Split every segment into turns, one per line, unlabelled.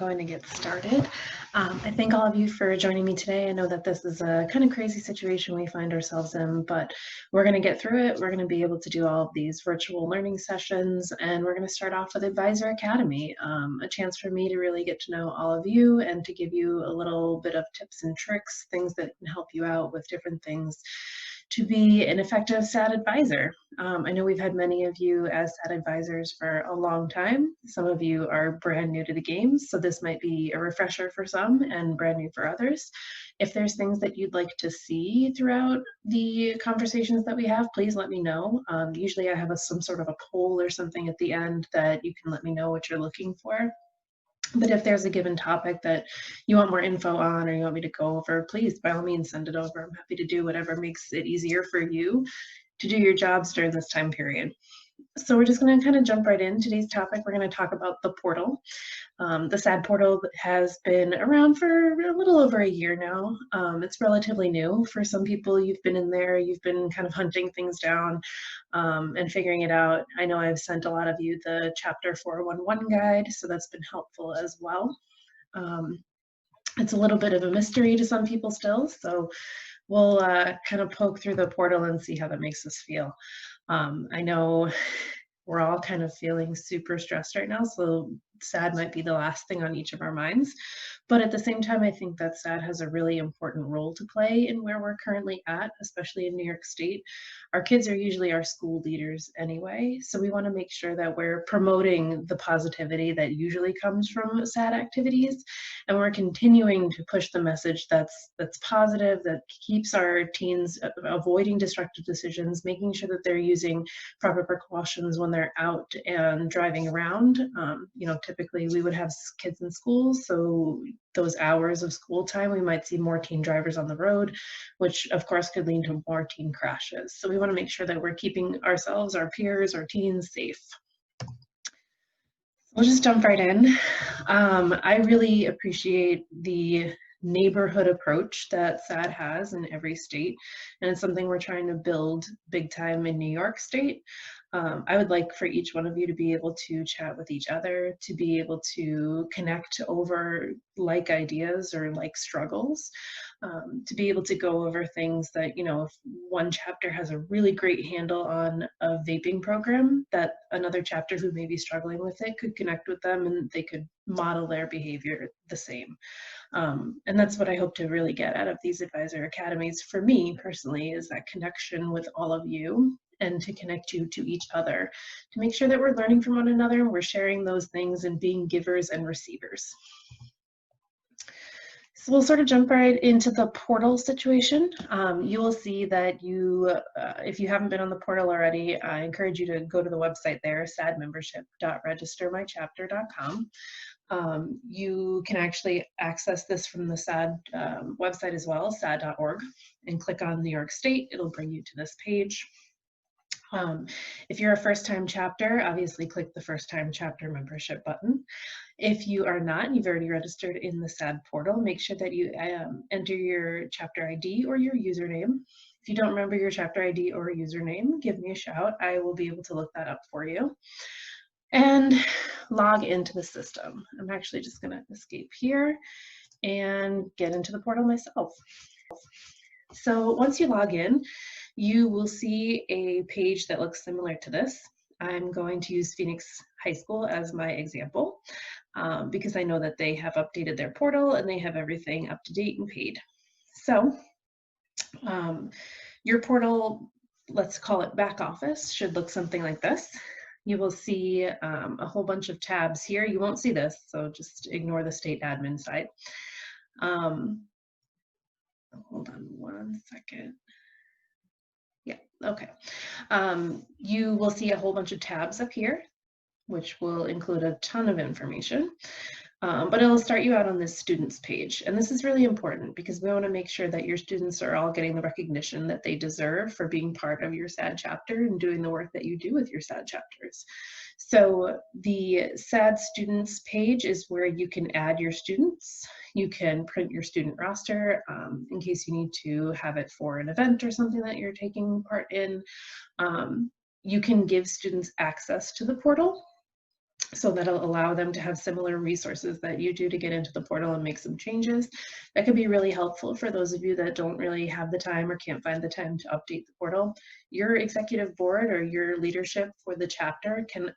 going to get started. I thank all of you for joining me today. I know that this is a kind of crazy situation we find ourselves in, but we're going to get through it. We're going to be able to do all of these virtual learning sessions, and we're going to start off with Advisor Academy, a chance for me to really get to know all of you and to give you a little bit of tips and tricks, things that can help you out with different things to be an effective SADD advisor. I know we've had many of you as SADD advisors for a long time. Some of you are brand new to the game, so this might be a refresher for some and brand new for others. If there's things that you'd like to see throughout the conversations that we have, please let me know. Usually I have some sort of a poll or something at the end that you can let me know what you're looking for. But if there's a given topic that you want more info on or you want me to go over, please, by all means, send it over. I'm happy to do whatever makes it easier for you to do your jobs during this time period. So we're just going to kind of jump right in. Today's topic, we're going to talk about the portal. The SADD portal has been around for a little over a year now. It's relatively new. For some people, you've been in there, you've been kind of hunting things down and figuring it out. I know I've sent a lot of you the Chapter 411 guide, so that's been helpful as well. It's a little bit of a mystery to some people still, so we'll kind of poke through the portal and see how that makes us feel. I know we're all kind of feeling super stressed right now, so SADD might be the last thing on each of our minds. But at the same time, I think that SADD has a really important role to play in where we're currently at, especially in New York State. Our kids are usually our school leaders anyway, so we want to make sure that we're promoting the positivity that usually comes from SADD activities, and we're continuing to push the message that's positive, that keeps our teens avoiding destructive decisions, making sure that they're using proper precautions when they're out and driving around. Typically we would have kids in school, so those hours of school time, we might see more teen drivers on the road, which of course could lead to more teen crashes. So we want to make sure that we're keeping ourselves, our peers, our teens safe. We'll just jump right in. I really appreciate the neighborhood approach that SADD has in every state, and it's something we're trying to build big time in New York State. I would like for each one of you to be able to chat with each other, to be able to connect over like ideas or like struggles, to be able to go over things that, if one chapter has a really great handle on a vaping program, that another chapter who may be struggling with it could connect with them and they could model their behavior the same. And that's what I hope to really get out of these advisor academies for me personally, is that connection with all of you and to connect you to each other, to make sure that we're learning from one another and we're sharing those things and being givers and receivers. So we'll sort of jump right into the portal situation. You will see that if you haven't been on the portal already, I encourage you to go to the website there, saddmembership.registermychapter.com. You can actually access this from the SADD website as well, sadd.org, and click on New York State. It'll bring you to this page. If you're a first-time chapter, obviously click the first-time chapter membership button. If you are not and you've already registered in the SADD portal, make sure that you enter your chapter ID or your username. If you don't remember your chapter ID or username, give me a shout. I will be able to look that up for you. And log into the system. I'm actually just going to escape here and get into the portal myself. So once you log in, you will see a page that looks similar to this. I'm going to use Phoenix High School as my example because I know that they have updated their portal and they have everything up to date and paid. So your portal, let's call it back office, should look something like this. You will see a whole bunch of tabs here. You won't see this, so just ignore the state admin side. Hold on one second. Yeah, okay. You will see a whole bunch of tabs up here, which will include a ton of information. But it'll start you out on this students page. And this is really important because we want to make sure that your students are all getting the recognition that they deserve for being part of your SADD chapter and doing the work that you do with your SADD chapters. So the SADD students page is where you can add your students. You can print your student roster in case you need to have it for an event or something that you're taking part in. You can give students access to the portal. So that'll allow them to have similar resources that you do to get into the portal and make some changes. That could be really helpful for those of you that don't really have the time or can't find the time to update the portal. Your executive board or your leadership for the chapter can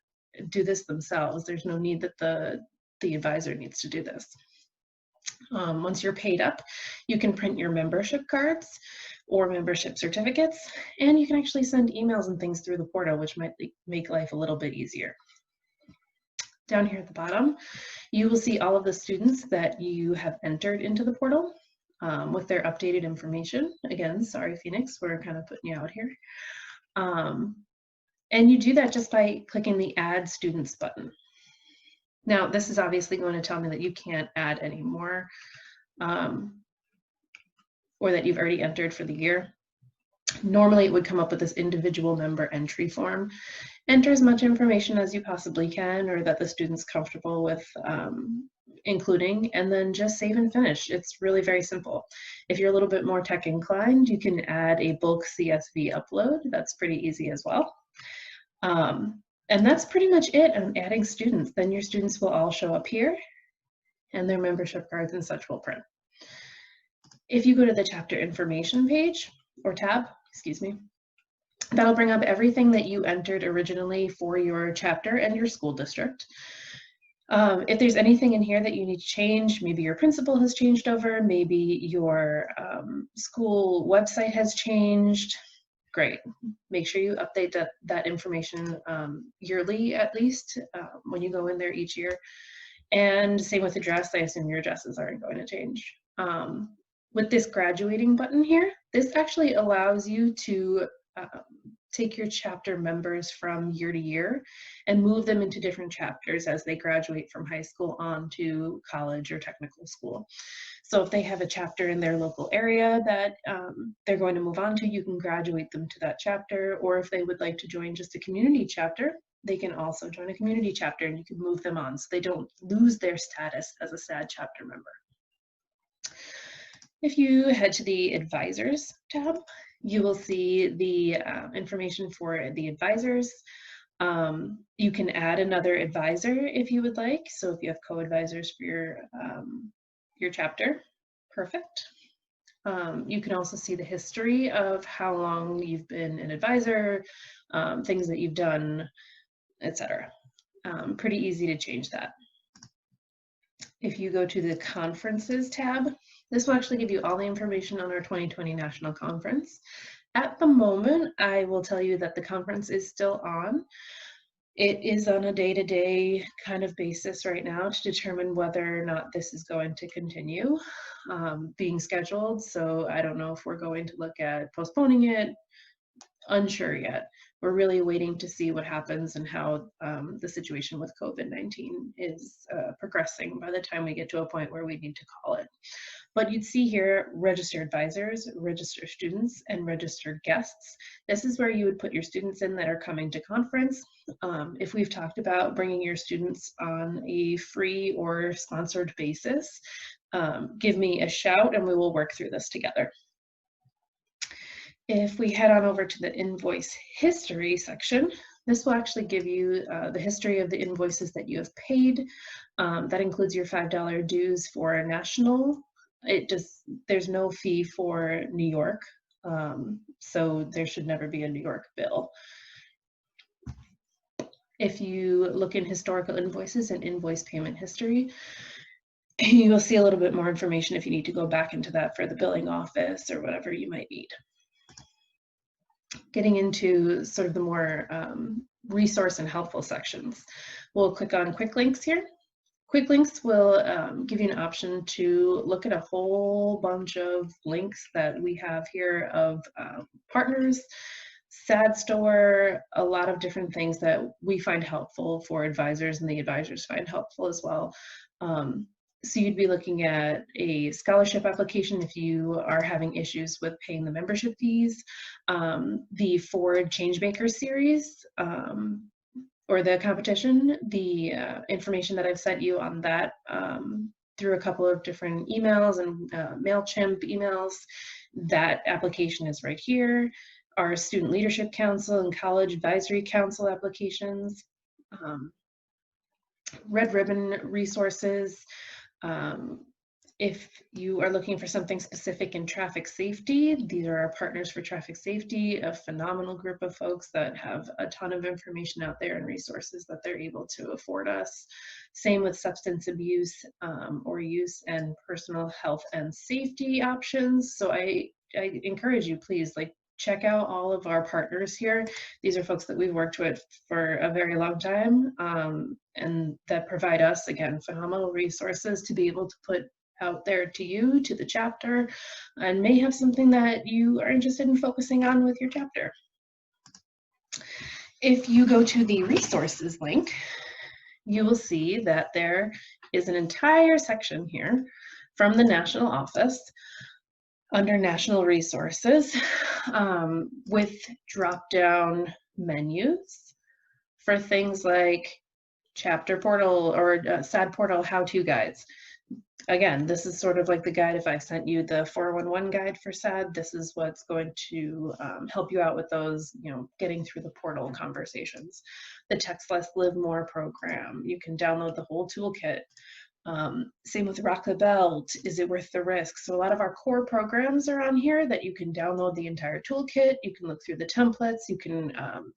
do this themselves. There's no need that the advisor needs to do this. Once you're paid up, you can print your membership cards or membership certificates, and you can actually send emails and things through the portal, which might make life a little bit easier. Down here at the bottom, you will see all of the students that you have entered into the portal with their updated information. Again, sorry, Phoenix, we're kind of putting you out here. And you do that just by clicking the Add Students button. Now, this is obviously going to tell me that you can't add any more or that you've already entered for the year. Normally, it would come up with this individual member entry form. Enter as much information as you possibly can or that the student's comfortable with including, and then just save and finish. It's really very simple. If you're a little bit more tech inclined, you can add a bulk CSV upload. That's pretty easy as well. And that's pretty much it on adding students. Then your students will all show up here and their membership cards and such will print. If you go to the chapter information page or tab, excuse me, that'll bring up everything that you entered originally for your chapter and your school district. If there's anything in here that you need to change, maybe your principal has changed over, maybe your school website has changed, great. Make sure you update that information yearly at least when you go in there each year. And same with address, I assume your addresses aren't going to change. With this graduating button here, this actually allows you to take your chapter members from year to year and move them into different chapters as they graduate from high school on to college or technical school. So if they have a chapter in their local area that they're going to move on to, you can graduate them to that chapter, or if they would like to join just a community chapter, they can also join a community chapter and you can move them on so they don't lose their status as a SADD chapter member. If you head to the Advisors tab, you will see the information for the advisors. You can add another advisor if you would like. So if you have co-advisors for your chapter, perfect. You can also see the history of how long you've been an advisor, things that you've done, etc. Pretty easy to change that. If you go to the Conferences tab, this will actually give you all the information on our 2020 National Conference. At the moment, I will tell you that the conference is still on. It is on a day-to-day kind of basis right now to determine whether or not this is going to continue being scheduled. So I don't know if we're going to look at postponing it, unsure yet. We're really waiting to see what happens and how the situation with COVID-19 is progressing by the time we get to a point where we need to call it. But you'd see here registered advisors, registered students, and registered guests. This is where you would put your students in that are coming to conference. If we've talked about bringing your students on a free or sponsored basis, give me a shout and we will work through this together. If we head on over to the invoice history section, this will actually give you the history of the invoices that you have paid. That includes your $5 dues for a national. There's no fee for New York, so there should never be a New York bill. If you look in historical invoices and invoice payment history, you will see a little bit more information if you need to go back into that for the billing office or whatever you might need. Getting into sort of the more resource and helpful sections, we'll click on Quick Links here. Quick Links will give you an option to look at a whole bunch of links that we have here of partners, SADD store, a lot of different things that we find helpful for advisors and the advisors find helpful as well. So you'd be looking at a scholarship application if you are having issues with paying the membership fees, the Ford Changemakers series, or the competition, the information that I've sent you on that through a couple of different emails and MailChimp emails, that application is right here. Our Student Leadership Council and College Advisory Council applications. Red ribbon resources. If you are looking for something specific in traffic safety, these are our partners for traffic safety, a phenomenal group of folks that have a ton of information out there and resources that they're able to afford us. Same with substance abuse or use and personal health and safety options. So I encourage you, please, like, check out all of our partners here. These are folks that we've worked with for a very long time and that provide us, again, phenomenal resources to be able to put out there to you, to the chapter, and may have something that you are interested in focusing on with your chapter. If you go to the resources link, you will see that there is an entire section here from the national office under national resources with drop-down menus for things like chapter portal or SADD portal how-to guides. Again, this is sort of like the guide. If I sent you the 411 guide for SADD, this is what's going to help you out with those, getting through the portal conversations. The Text Less, Live More program, you can download the whole toolkit. Same with Rock the Belt, Is It Worth the Risk? So a lot of our core programs are on here that you can download the entire toolkit. You can look through the templates. You can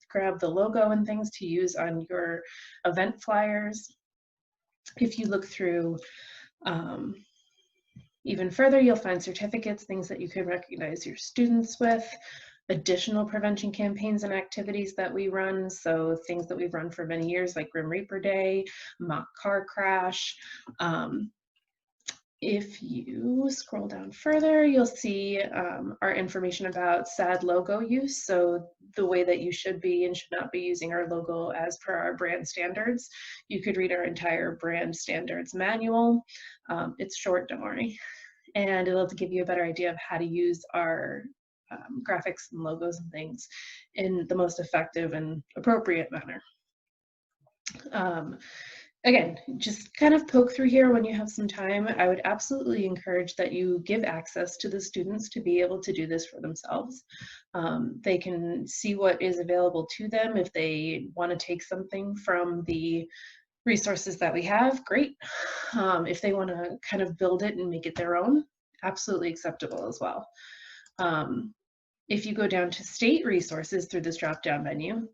grab the logo and things to use on your event flyers. If you look through even further, you'll find certificates, things that you can recognize your students with, additional prevention campaigns and activities that we run. So things that we've run for many years, like Grim Reaper Day, mock car crash. If you scroll down further, you'll see our information about SADD logo use. So the way that you should be and should not be using our logo as per our brand standards. You could read our entire brand standards manual. It's short, don't worry. And it'll give you a better idea of how to use our graphics and logos and things in the most effective and appropriate manner. Again, just kind of poke through here when you have some time. I would absolutely encourage that you give access to the students to be able to do this for themselves. They can see what is available to them. If they want to take something from the resources that we have, great. If they want to kind of build it and make it their own, absolutely acceptable as well. If you go down to state resources through this drop-down menu,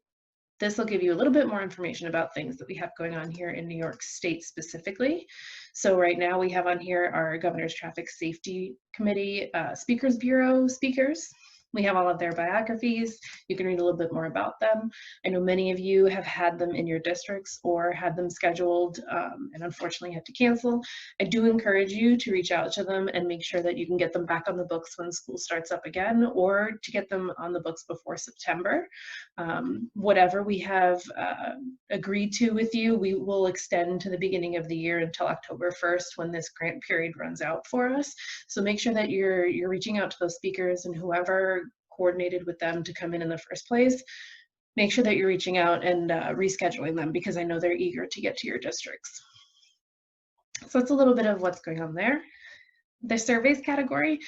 this will give you a little bit more information about things that we have going on here in New York State specifically. So right now we have on here our Governor's Traffic Safety Committee Speakers Bureau speakers. We have all of their biographies. You can read a little bit more about them. I know many of you have had them in your districts or had them scheduled and unfortunately had to cancel. I do encourage you to reach out to them and make sure that you can get them back on the books when school starts up again, or to get them on the books before September. Whatever we have agreed to with you, we will extend to the beginning of the year until October 1st when this grant period runs out for us. So make sure that you're reaching out to those speakers and whoever coordinated with them to come in the first place. Make sure that you're reaching out and rescheduling them, because I know they're eager to get to your districts. So that's a little bit of what's going on there. The surveys category,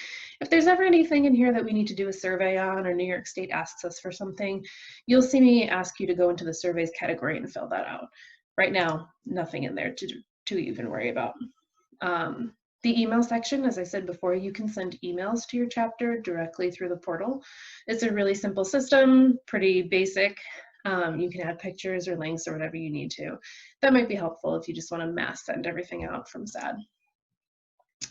if there's ever anything in here that we need to do a survey on, or New York State asks us for something, you'll see me ask you to go into the surveys category and fill that out. Right now, nothing in there to even worry about. The email section, as I said before, you can send emails to your chapter directly through the portal. It's a really simple system, pretty basic. You can add pictures or links or whatever you need to. That might be helpful if you just want to mass send everything out from SADD.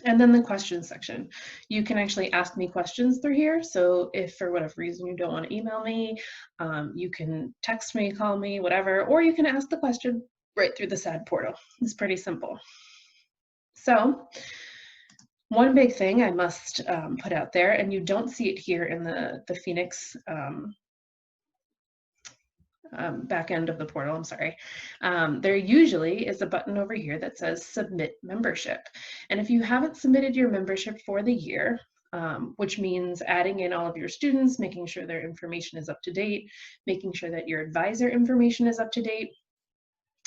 And then the questions section. You can actually ask me questions through here. So if for whatever reason you don't want to email me, you can text me, call me, whatever, or you can ask the question right through the SADD portal. It's pretty simple. So one big thing I must put out there, and you don't see it here in the Phoenix back end of the portal, I'm sorry. There usually is a button over here that says submit membership. And if you haven't submitted your membership for the year, which means adding in all of your students, making sure their information is up to date, making sure that your advisor information is up to date.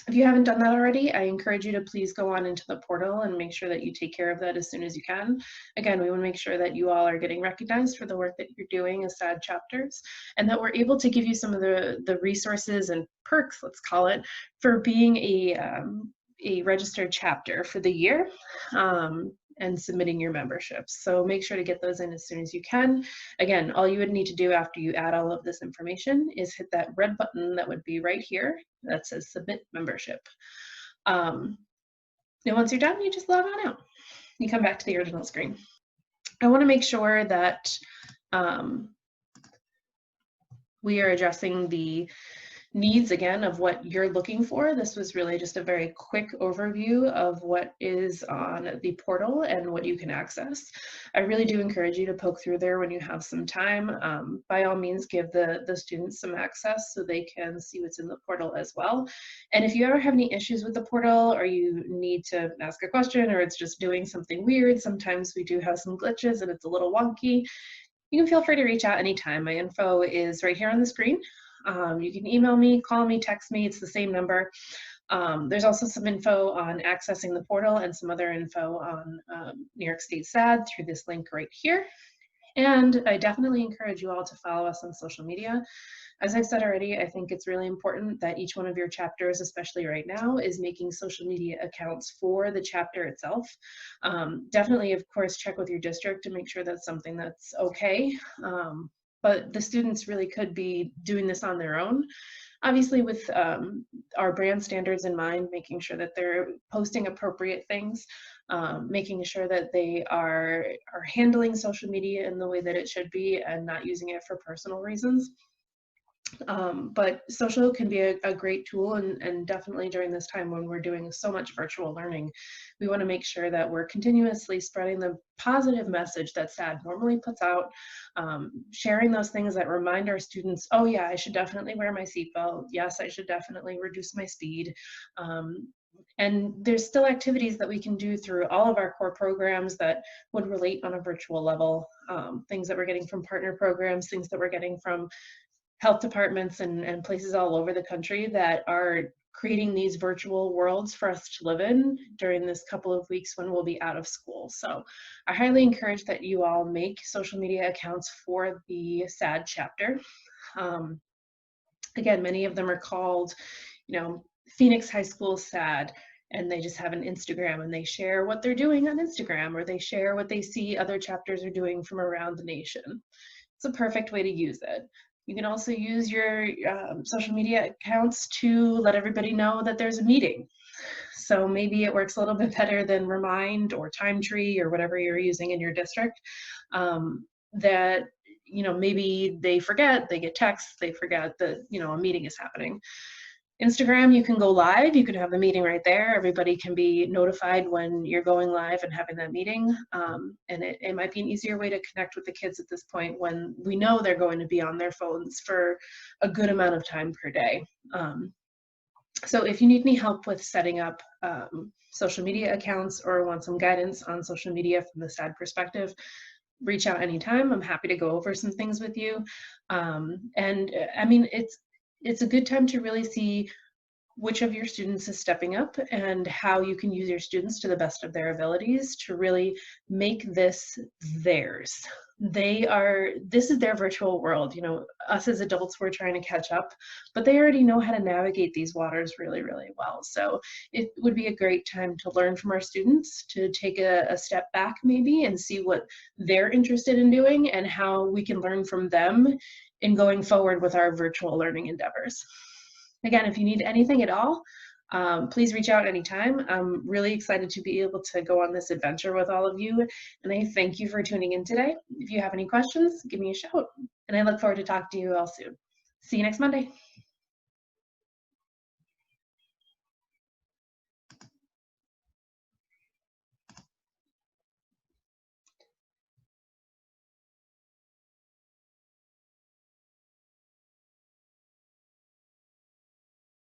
If you haven't done that already, I encourage you to please go on into the portal and make sure that you take care of that as soon as you can. Again, we want to make sure that you all are getting recognized for the work that you're doing as SADD chapters, and that we're able to give you some of the resources and perks, let's call it, for being a a registered chapter for the year and submitting your memberships. So make sure to get those in as soon as you can. Again, all you would need to do after you add all of this information is hit that red button that would be right here that says Submit Membership. And once you're done, you just log on out. You come back to the original screen. I want to make sure that we are addressing the needs again of what you're looking for. This was really just a very quick overview of what is on the portal and what you can access. I really do encourage you to poke through there when you have some time. By all means, give the students some access so they can see what's in the portal as well. And if you ever have any issues with the portal, or you need to ask a question, or it's just doing something weird, sometimes we do have some glitches and it's a little wonky, you can feel free to reach out anytime. My info is right here on the screen. You can email me, call me, text me, it's the same number. There's also some info on accessing the portal and some other info on New York State SADD through this link right here. And I definitely encourage you all to follow us on social media. As I've said already, I think it's really important that each one of your chapters, especially right now, is making social media accounts for the chapter itself. Definitely, of course, check with your district to make sure that's something that's okay. But the students really could be doing this on their own. Obviously with our brand standards in mind, making sure that they're posting appropriate things, making sure that they are handling social media in the way that it should be and not using it for personal reasons. But social can be a great tool, and definitely during this time when we're doing so much virtual learning, we want to make sure that we're continuously spreading the positive message that SADD normally puts out, sharing those things that remind our students, oh yeah, I should definitely wear my seatbelt. Yes, I should definitely reduce my speed. And there's still activities that we can do through all of our core programs that would relate on a virtual level, things that we're getting from partner programs, things that we're getting from health departments and places all over the country that are creating these virtual worlds for us to live in during this couple of weeks when we'll be out of school. So I highly encourage that you all make social media accounts for the SADD chapter. Again, many of them are called, Phoenix High School SADD, and they just have an Instagram and they share what they're doing on Instagram, or they share what they see other chapters are doing from around the nation. It's a perfect way to use it. You can also use your social media accounts to let everybody know that there's a meeting. So maybe it works a little bit better than Remind or Time Tree or whatever you're using in your district. That maybe they forget, they get texts, they forget that a meeting is happening. Instagram, you can go live, you can have the meeting right there. Everybody can be notified when you're going live and having that meeting. And it might be an easier way to connect with the kids at this point when we know they're going to be on their phones for a good amount of time per day. So if you need any help with setting up social media accounts or want some guidance on social media from the SADD perspective, reach out anytime. I'm happy to go over some things with you. And I mean, it's a good time to really see which of your students is stepping up and how you can use your students to the best of their abilities to really make this theirs. This is their virtual world. Us as adults, we're trying to catch up, but they already know how to navigate these waters really, really well. So it would be a great time to learn from our students, to take a step back maybe and see what they're interested in doing and how we can learn from them in going forward with our virtual learning endeavors. Again, if you need anything at all, please reach out anytime. I'm really excited to be able to go on this adventure with all of you, and I thank you for tuning in today. If you have any questions, give me a shout, and I look forward to talking to you all soon. See you next Monday.